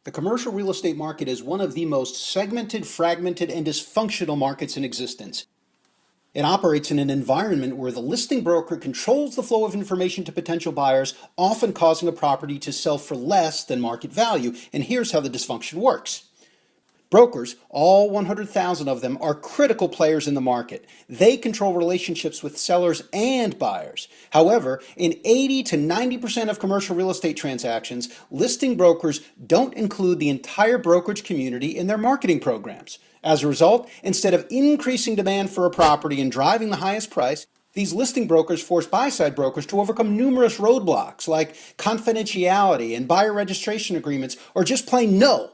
The commercial real estate market is one of the most segmented, fragmented, and dysfunctional markets in existence. It operates in an environment where the listing broker controls the flow of information to potential buyers, often causing a property to sell for less than market value. And here's how the dysfunction works. Brokers, all 100,000 of them, are critical players in the market. They control relationships with sellers and buyers. However, in 80 to 90% of commercial real estate transactions, listing brokers don't include the entire brokerage community in their marketing programs. As a result, instead of increasing demand for a property and driving the highest price, these listing brokers force buy-side brokers to overcome numerous roadblocks like confidentiality and buyer registration agreements, or just plain no.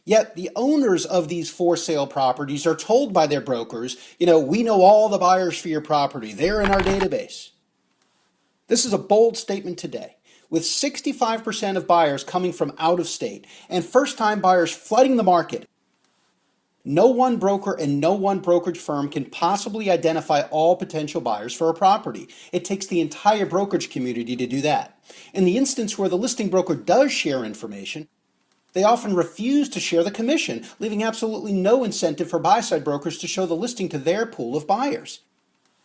Yet the owners of these for-sale properties are told by their brokers, we know all the buyers for your property. They're in our database. This is a bold statement today. With 65% of buyers coming from out of state and first-time buyers flooding the market, no one broker and no one brokerage firm can possibly identify all potential buyers for a property. It takes the entire brokerage community to do that. In the instance where the listing broker does share information, they often refuse to share the commission, leaving absolutely no incentive for buy-side brokers to show the listing to their pool of buyers.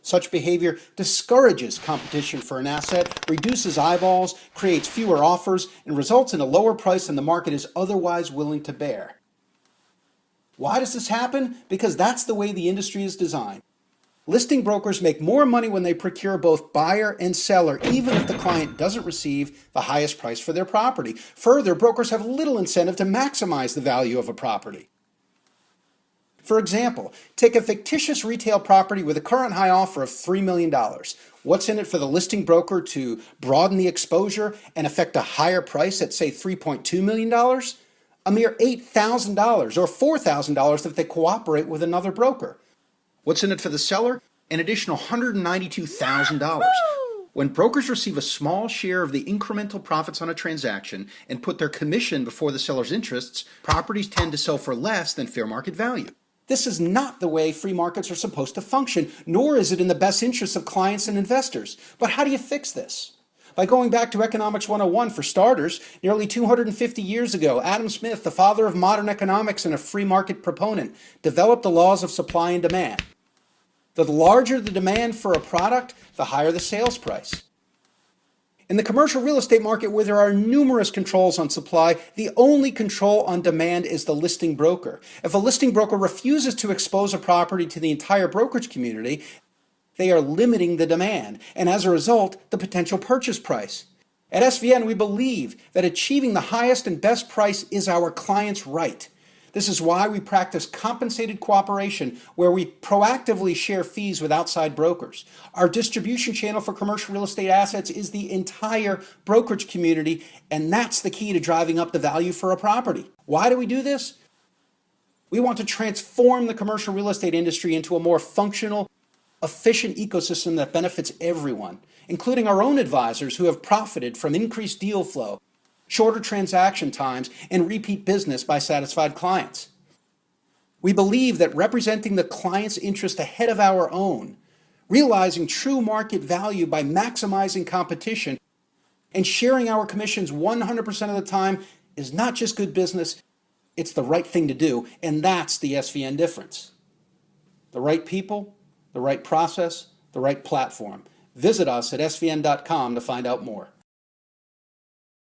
Such behavior discourages competition for an asset, reduces eyeballs, creates fewer offers, and results in a lower price than the market is otherwise willing to bear. Why does this happen? Because that's the way the industry is designed. Listing brokers make more money when they procure both buyer and seller, even if the client doesn't receive the highest price for their property. Further, brokers have little incentive to maximize the value of a property. For example, take a fictitious retail property with a current high offer of $3 million. What's in it for the listing broker to broaden the exposure and affect a higher price at, say, $3.2 million? A mere $8,000 or $4,000 if they cooperate with another broker. What's in it for the seller? An additional $192,000. When brokers receive a small share of the incremental profits on a transaction and put their commission before the seller's interests, properties tend to sell for less than fair market value. This is not the way free markets are supposed to function, nor is it in the best interests of clients and investors. But how do you fix this? By going back to Economics 101 for starters, nearly 250 years ago, Adam Smith, the father of modern economics and a free market proponent, developed the laws of supply and demand. The larger the demand for a product, the higher the sales price. In the commercial real estate market, where there are numerous controls on supply, the only control on demand is the listing broker. If a listing broker refuses to expose a property to the entire brokerage community, they are limiting the demand, and as a result, the potential purchase price. At SVN, we believe that achieving the highest and best price is our client's right. This is why we practice compensated cooperation, where we proactively share fees with outside brokers. Our distribution channel for commercial real estate assets is the entire brokerage community, and that's the key to driving up the value for a property. Why do we do this? We want to transform the commercial real estate industry into a more functional, efficient ecosystem that benefits everyone, including our own advisors who have profited from increased deal flow, shorter transaction times, and repeat business by satisfied clients. We believe that representing the client's interest ahead of our own, realizing true market value by maximizing competition, and sharing our commissions 100% of the time is not just good business, it's the right thing to do, and that's the SVN difference. The right people, the right process, the right platform. Visit us at svn.com to find out more.